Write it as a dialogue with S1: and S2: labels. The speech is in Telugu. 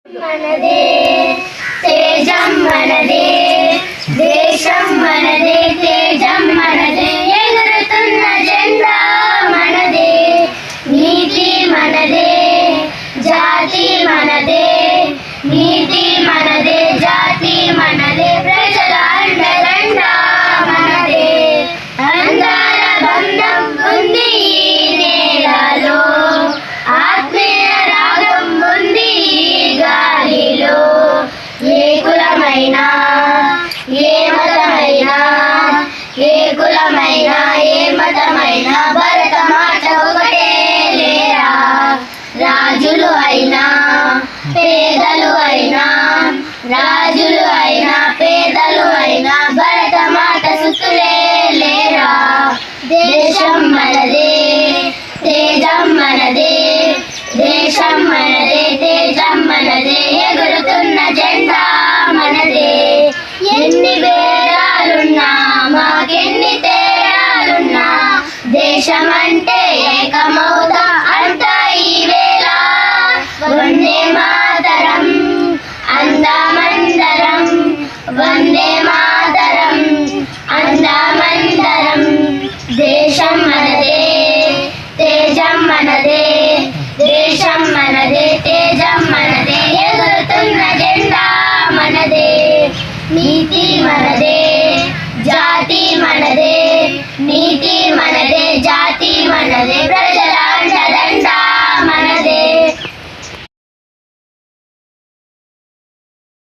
S1: మనదే తేజం మనదే దేశం మనదే తేజం మనదే ఎగురుతున్న జెండా మనదే నీతి మనదే జాతి మనదే నీతి మనదే జాతి మనదే ప్రజల అండదండ మనదే అందాల బంధం ఉంది ఈ నేలలో ఆత్మీయ రాగం ఉంది ఈ గాలిలో ఏ కులమైనా ఏ మతమైనా ఏ కులమైనా ఏ మతమైనా భరత మాట ఒకటే లేరా రాజులు అయినా పేదలు అయినా రాజులు అయినా పేదలు అయినా భరత మాట సుతులే లేరా దేశం మనదే తేజం మనదే దేశం మనదే తేజం మనదే ఎగురుతున్న జెండా మనదే ఎన్ని భేదాలున్నా మాకెన్ని తేడాలున్నా దేశమంటే ఏకమౌతా అంతా ఈ వేళ వందే మాతరం అందామందరం వందే మాతరం అందామందరం దేశం మనదే తేజం మనదే దేశం మనదే తేజం మనదే ఎగురుతున్న జెండా మనదే నీతి మనదే జాతి మనదే నీతి మనదే జాతి మనదే